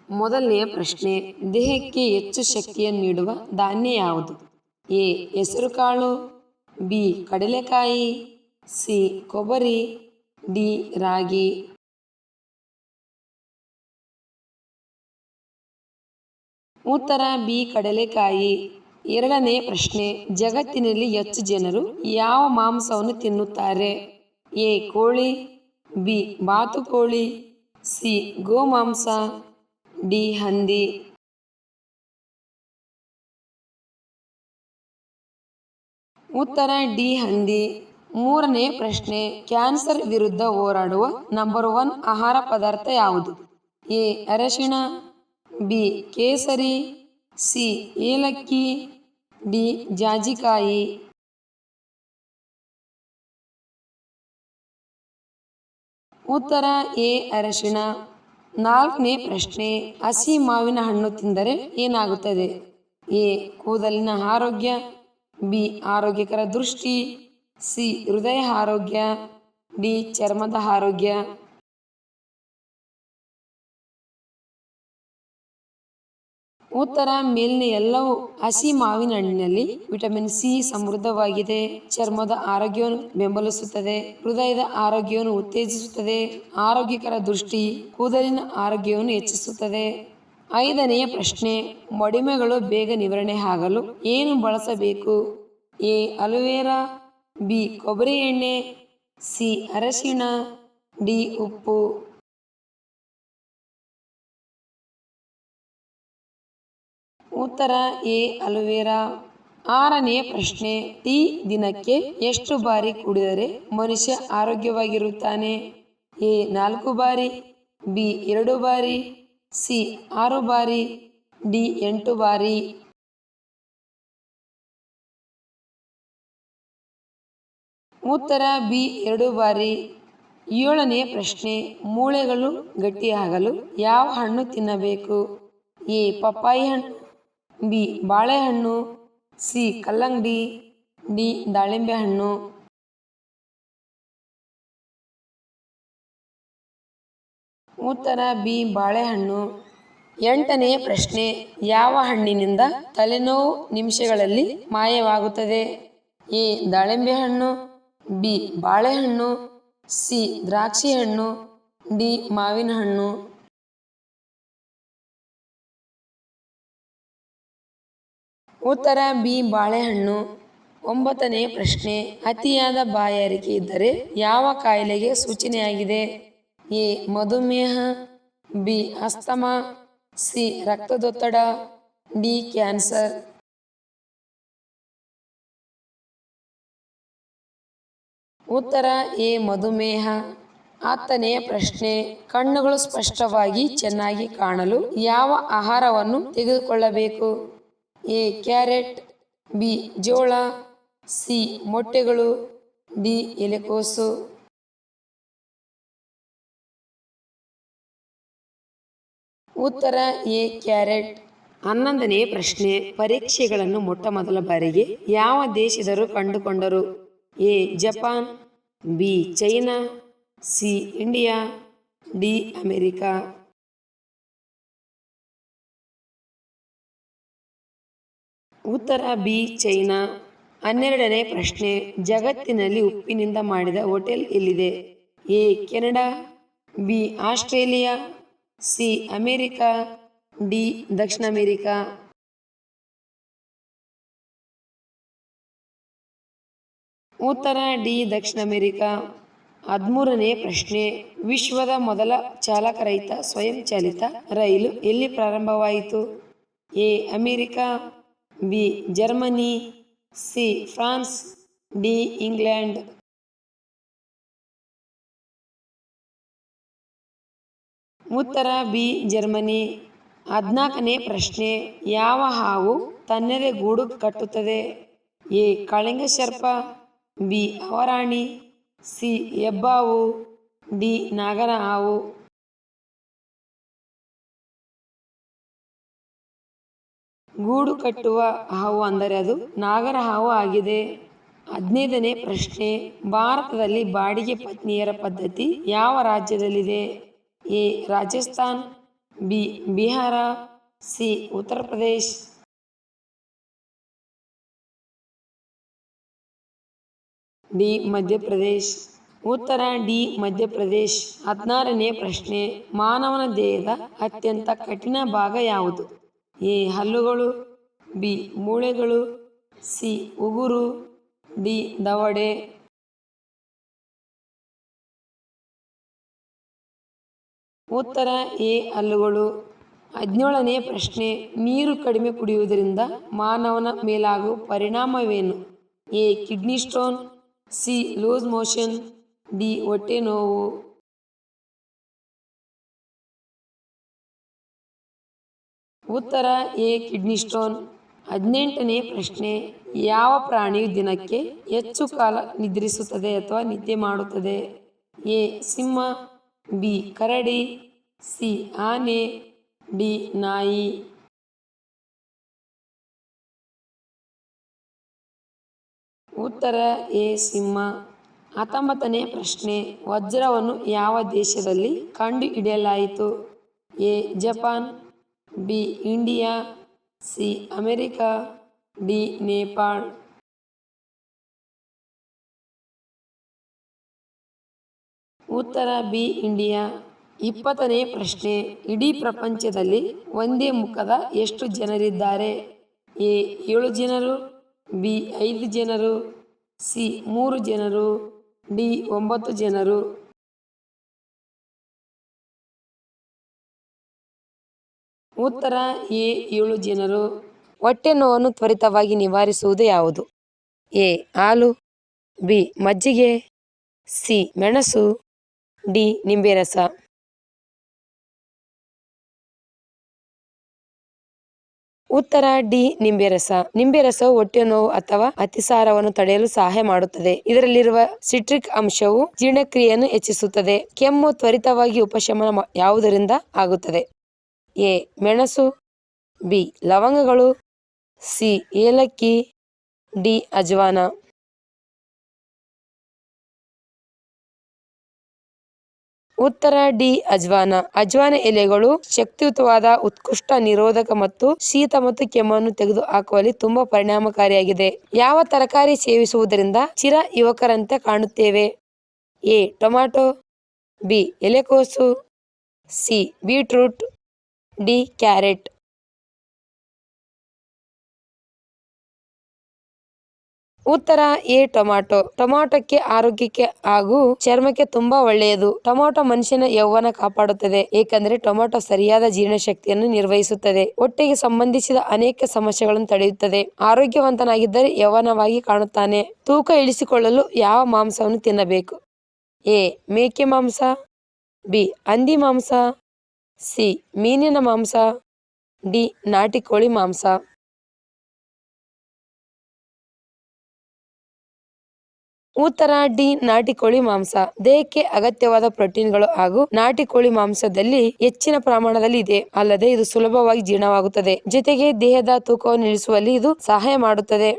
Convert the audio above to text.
ಮೊದಲನೆಯ ಪ್ರಶ್ನೆ, ದೇಹಕ್ಕೆ ಹೆಚ್ಚು ಶಕ್ತಿಯನ್ನು ನೀಡುವ ಧಾನ್ಯ ಯಾವುದು? ಎ ಹೆಸರುಕಾಳು, ಬಿ ಕಡಲೆಕಾಯಿ, ಸಿ ಕೊಬ್ಬರಿ, ಡಿ ರಾಗಿ. ಉತ್ತರ ಬಿ ಕಡಲೆಕಾಯಿ. ಎರಡನೇ ಪ್ರಶ್ನೆ, ಜಗತ್ತಿನಲ್ಲಿ ಹೆಚ್ಚು ಜನರು ಯಾವ ಮಾಂಸವನ್ನು ತಿನ್ನುತ್ತಾರೆ? ಎ ಕೋಳಿ, ಬಿ ಬಾತುಕೋಳಿ, ಸಿ ಗೋಮಾಂಸ, ಡಿ ಹಂದಿ. ಉತ್ತರ ಡಿ ಹಂದಿ. ಮೂರನೇ ಪ್ರಶ್ನೆ, ಕ್ಯಾನ್ಸರ್ ವಿರುದ್ಧ ಹೋರಾಡುವ ನಂಬರ್ 1 ಆಹಾರ ಪದಾರ್ಥ ಯಾವುದು? ಎ ಅರಿಶಿಣ, ಬಿ ಕೇಸರಿ, ಸಿ ಏಲಕ್ಕಿ, ಡಿ ಜಾಜಿಕಾಯಿ. ಉತ್ತರ ಎ ಅರಿಶಿಣ. ನಾಲ್ಕನೇ ಪ್ರಶ್ನೆ, ಹಸಿ ಮಾವಿನ ಹಣ್ಣು ತಿಂದರೆ ಏನಾಗುತ್ತದೆ? ಎ ಕೂದಲಿನ ಆರೋಗ್ಯ, ಬಿ ಆರೋಗ್ಯಕರ ದೃಷ್ಟಿ, ಸಿ ಹೃದಯ ಆರೋಗ್ಯ, ಡಿ ಚರ್ಮದ ಆರೋಗ್ಯ. ಉತ್ತರ ಮೇಲಿನ ಎಲ್ಲವೂ. ಹಸಿ ಮಾವಿನ ಹಣ್ಣಿನಲ್ಲಿ ವಿಟಮಿನ್ ಸಿ ಸಮೃದ್ಧವಾಗಿದೆ. ಚರ್ಮದ ಆರೋಗ್ಯವನ್ನು ಬೆಂಬಲಿಸುತ್ತದೆ, ಹೃದಯದ ಆರೋಗ್ಯವನ್ನು ಉತ್ತೇಜಿಸುತ್ತದೆ, ಆರೋಗ್ಯಕರ ದೃಷ್ಟಿ, ಕೂದಲಿನ ಆರೋಗ್ಯವನ್ನು ಹೆಚ್ಚಿಸುತ್ತದೆ. ಐದನೆಯ ಪ್ರಶ್ನೆ, ಮೊಡವೆಗಳು ಬೇಗ ನಿವಾರಣೆ ಆಗಲು ಏನು ಬಳಸಬೇಕು? ಎ ಅಲೋವೆರಾ, ಬಿ ಕೊಬ್ಬರಿ ಎಣ್ಣೆ, ಸಿ ಅರಿಶಿಣ, ಡಿ ಉಪ್ಪು. ಉತ್ತರ ಎ ಅಲೋವೆರಾ. ಆರನೆಯ ಪ್ರಶ್ನೆ, ಟೀ ದಿನಕ್ಕೆ ಎಷ್ಟು ಬಾರಿ ಕುಡಿದರೆ ಮನುಷ್ಯ ಆರೋಗ್ಯವಾಗಿರುತ್ತಾನೆ? ಎ 4 ಬಾರಿ, ಬಿ 2 ಬಾರಿ, ಸಿ 6 ಬಾರಿ, ಡಿ 8 ಬಾರಿ. ಉತ್ತರ ಬಿ 2 ಬಾರಿ. ಏಳನೆಯ ಪ್ರಶ್ನೆ, ಮೂಳೆಗಳು ಗಟ್ಟಿಯಾಗಲು ಯಾವ ಹಣ್ಣು ತಿನ್ನಬೇಕು? ಎ ಪಪ್ಪಾಯಿ ಹಣ್ಣು, ಬಿ ಬಾಳೆಹಣ್ಣು, ಸಿ ಕಲ್ಲಂಗಡಿ, ಡಿ ದಾಳಿಂಬೆ ಹಣ್ಣು. ಉತ್ತರ ಬಿ ಬಾಳೆಹಣ್ಣು. ಎಂಟನೆಯ ಪ್ರಶ್ನೆ, ಯಾವ ಹಣ್ಣಿನಿಂದ ತಲೆನೋವು ನಿಮಿಷಗಳಲ್ಲಿ ಮಾಯವಾಗುತ್ತದೆ? ಎ ದಾಳಿಂಬೆ ಹಣ್ಣು, ಬಿ ಬಾಳೆಹಣ್ಣು, ಸಿ ದ್ರಾಕ್ಷಿ ಹಣ್ಣು, ಡಿ ಮಾವಿನ ಹಣ್ಣು. ಉತ್ತರ ಬಿ ಬಾಳೆಹಣ್ಣು. ಒಂಬತ್ತನೆಯ ಪ್ರಶ್ನೆ, ಅತಿಯಾದ ಬಾಯಾರಿಕೆ ಇದ್ದರೆ ಯಾವ ಕಾಯಿಲೆಗೆ ಸೂಚನೆಯಾಗಿದೆ? ಎ ಮಧುಮೇಹ, ಬಿ ಅಸ್ತಮಾ, ಸಿ ರಕ್ತದೊತ್ತಡ, ಡಿ ಕ್ಯಾನ್ಸರ್. ಉತ್ತರ ಎ ಮಧುಮೇಹ. ಹತ್ತನೆಯ ಪ್ರಶ್ನೆ, ಕಣ್ಣುಗಳು ಸ್ಪಷ್ಟವಾಗಿ ಚೆನ್ನಾಗಿ ಕಾಣಲು ಯಾವ ಆಹಾರವನ್ನು ತೆಗೆದುಕೊಳ್ಳಬೇಕು? ಎ ಕ್ಯಾರೆಟ್, ಬಿ ಜೋಳ, ಸಿ ಮೊಟ್ಟೆಗಳು, ಡಿ ಎಲೆಕೋಸು. ಉತ್ತರ ಎ ಕ್ಯಾರೆಟ್. ಹನ್ನೊಂದನೆಯ ಪ್ರಶ್ನೆ, ಪರೀಕ್ಷೆಗಳನ್ನು ಮೊಟ್ಟಮೊದಲ ಬಾರಿಗೆ ಯಾವ ದೇಶದರು ಕಂಡುಕೊಂಡರು? A Japan, B China, C India, D America. ಉತ್ತರ ಬಿ ಚೈನಾ. ಹನ್ನೆರಡನೇ ಪ್ರಶ್ನೆ, ಜಗತ್ತಿನಲ್ಲಿ ಉಪ್ಪಿನಿಂದ ಮಾಡಿದ ಹೋಟೆಲ್ ಎಲ್ಲಿದೆ? A Canada, B Australia, C America, D Dakshina America. ಉತ್ತರ ಡಿ ದಕ್ಷಿಣ ಅಮೆರಿಕಾ. 13ನೇ ಪ್ರಶ್ನೆ, ವಿಶ್ವದ ಮೊದಲ ಚಾಲಕರಹಿತ ಸ್ವಯಂಚಾಲಿತ ರೈಲು ಎಲ್ಲಿ ಪ್ರಾರಂಭವಾಯಿತು? A America, B Germany, C France, D England. ಉತ್ತರ ಬಿ ಜರ್ಮನಿ. 14ನೇ ಪ್ರಶ್ನೆ, ಯಾವ ಹಾವು ತನ್ನದೇ ಗೂಡು ಕಟ್ಟುತ್ತದೆ? ಎ ಕಾಳಿಂಗ ಸರ್ಪ, ಬಿ ಅವರಾಣಿ, ಸಿ ಹೆಬ್ಬಾವು, ಡಿ ನಾಗರ ಹಾವು. ಗೂಡು ಕಟ್ಟುವ ಹಾವು ಅಂದರೆ ಅದು ನಾಗರ ಹಾವು ಆಗಿದೆ. 15ನೇ ಪ್ರಶ್ನೆ, ಭಾರತದಲ್ಲಿ ಬಾಡಿಗೆ ಪತ್ನಿಯರ ಪದ್ಧತಿ ಯಾವ ರಾಜ್ಯದಲ್ಲಿದೆ? A Rajasthan, B Bihar, C Uttar Pradesh, D Madhya Pradesh. ಉತ್ತರ ಡಿ ಮಧ್ಯಪ್ರದೇಶ್. 16ನೇ ಪ್ರಶ್ನೆ, ಮಾನವನ ದೇಹದ ಅತ್ಯಂತ ಕಠಿಣ ಭಾಗ ಯಾವುದು? ಎ ಹಲ್ಲುಗಳು, ಬಿ ಮೂಳೆಗಳು, ಸಿ ಉಗುರು, ಡಿ ದವಡೆ. ಉತ್ತರ ಎ ಹಲ್ಲುಗಳು. 17ನೇ ಪ್ರಶ್ನೆ, ನೀರು ಕಡಿಮೆ ಕುಡಿಯುವುದರಿಂದ ಮಾನವನ ಮೇಲಾಗುವ ಪರಿಣಾಮವೇನು? A kidney stone, C loose motion, D ಹೊಟ್ಟೆ ನೋವು. ಉತ್ತರ ಎ ಕಿಡ್ನಿ ಸ್ಟೋನ್. 18ನೇ ಪ್ರಶ್ನೆ, ಯಾವ ಪ್ರಾಣಿಯು ದಿನಕ್ಕೆ ಹೆಚ್ಚು ಕಾಲ ನಿದ್ರಿಸುತ್ತದೆ ಅಥವಾ ನಿದ್ದೆ ಮಾಡುತ್ತದೆ? ಎ ಸಿಂಹ, ಬಿ ಕರಡಿ, ಸಿ ಆನೆ, ಡಿ ನಾಯಿ. ಉತ್ತರ ಎ ಸಿಂಹ. 19ನೇ ಪ್ರಶ್ನೆ, ವಜ್ರವನ್ನು ಯಾವ ದೇಶದಲ್ಲಿ ಕಂಡುಹಿಡಿಯಲಾಯಿತು? A Japan, B India, C America, D Nepal. ಉತ್ತರ ಬಿ ಇಂಡಿಯಾ. 20ನೇ ಪ್ರಶ್ನೆ, ಇಡೀ ಪ್ರಪಂಚದಲ್ಲಿ ಒಂದೇ ಮುಖದ ಎಷ್ಟು ಜನರಿದ್ದಾರೆ? ಎ 7 ಜನರು, ಬಿ 5 ಜನರು, ಸಿ 3 ಜನರು, ಡಿ 9 ಜನರು. ಉತ್ತರ ಎ 7 ಜನರು. ಹೊಟ್ಟೆ ನೋವನ್ನು ತ್ವರಿತವಾಗಿ ನಿವಾರಿಸುವುದು ಯಾವುದು? ಎ ಹಾಲು, ಬಿ ಮಜ್ಜಿಗೆ, ಸಿ ಮೆಣಸು, ಡಿ ನಿಂಬೆ ರಸ. ಉತ್ತರ ಡಿ ನಿಂಬೆ ರಸ. ನಿಂಬೆ ರಸವು ಹೊಟ್ಟೆ ನೋವು ಅಥವಾ ಅತಿಸಾರವನ್ನು ತಡೆಯಲು ಸಹಾಯ ಮಾಡುತ್ತದೆ. ಇದರಲ್ಲಿರುವ ಸಿಟ್ರಿಕ್ ಅಂಶವು ಜೀರ್ಣಕ್ರಿಯೆಯನ್ನು ಹೆಚ್ಚಿಸುತ್ತದೆ. ಕೆಮ್ಮು ತ್ವರಿತವಾಗಿ ಉಪಶಮನ ಯಾವುದರಿಂದ ಆಗುತ್ತದೆ? ಎ ಮೆಣಸು, ಬಿ ಲವಂಗಗಳು, ಸಿ ಏಲಕ್ಕಿ, ಡಿ ಅಜ್ವಾನ. ಉತ್ತರ ಡಿ ಅಜ್ವಾನ. ಅಜ್ವಾನ ಎಲೆಗಳು ಶಕ್ತಿಯುತವಾದ ಉತ್ಕೃಷ್ಟ ನಿರೋಧಕ ಮತ್ತು ಶೀತ ಮತ್ತು ಕೆಮ್ಮನ್ನು ತೆಗೆದುಹಾಕುವಲ್ಲಿ ತುಂಬಾ ಪರಿಣಾಮಕಾರಿಯಾಗಿದೆ. ಯಾವ ತರಕಾರಿ ಸೇವಿಸುವುದರಿಂದ ಚಿರ ಯುವಕರಂತೆ ಕಾಣುತ್ತೇವೆ? ಎ ಟೊಮ್ಯಾಟೊ, ಬಿ ಎಲೆಕೋಸು, ಸಿ ಬೀಟ್ರೂಟ್, ಡಿ ಕ್ಯಾರೆಟ್. ಉತ್ತರ ಎ ಟೊಮ್ಯಾಟೊ. ಟೊಮ್ಯಾಟೊಕ್ಕೆ ಆರೋಗ್ಯಕ್ಕೆ ಹಾಗೂ ಚರ್ಮಕ್ಕೆ ತುಂಬಾ ಒಳ್ಳೆಯದು. ಟೊಮ್ಯಾಟೊ ಮನುಷ್ಯನ ಯೌವನ ಕಾಪಾಡುತ್ತದೆ, ಏಕೆಂದರೆ ಟೊಮ್ಯಾಟೊ ಸರಿಯಾದ ಜೀರ್ಣಶಕ್ತಿಯನ್ನು ನಿರ್ವಹಿಸುತ್ತದೆ. ಹೊಟ್ಟೆಗೆ ಸಂಬಂಧಿಸಿದ ಅನೇಕ ಸಮಸ್ಯೆಗಳನ್ನು ತಡೆಯುತ್ತದೆ. ಆರೋಗ್ಯವಂತನಾಗಿದ್ದರೆ ಯೌವನವಾಗಿ ಕಾಣುತ್ತಾನೆ. ತೂಕ ಇಳಿಸಿಕೊಳ್ಳಲು ಯಾವ ಮಾಂಸವನ್ನು ತಿನ್ನಬೇಕು? ಎ ಮೇಕೆ ಮಾಂಸ, ಬಿ ಹಂದಿ ಮಾಂಸ, ಸಿ ಮೀನಿನ ಮಾಂಸ, ಡಿ ನಾಟಿ ಕೋಳಿ ಮಾಂಸ. ಉತ್ತರ ಡಿ ನಾಟಿ ಕೋಳಿ ಮಾಂಸ. ದೇಹಕ್ಕೆ ಅಗತ್ಯವಾದ ಪ್ರೋಟೀನ್ಗಳು ಹಾಗೂ ನಾಟಿ ಕೋಳಿ ಮಾಂಸದಲ್ಲಿ ಹೆಚ್ಚಿನ ಪ್ರಮಾಣದಲ್ಲಿ ಇದೆ. ಅಲ್ಲದೆ ಇದು ಸುಲಭವಾಗಿ ಜೀರ್ಣವಾಗುತ್ತದೆ. ಜೊತೆಗೆ ದೇಹದ ತೂಕವನ್ನು ಇಳಿಸುವಲ್ಲಿ ಇದು ಸಹಾಯ ಮಾಡುತ್ತದೆ.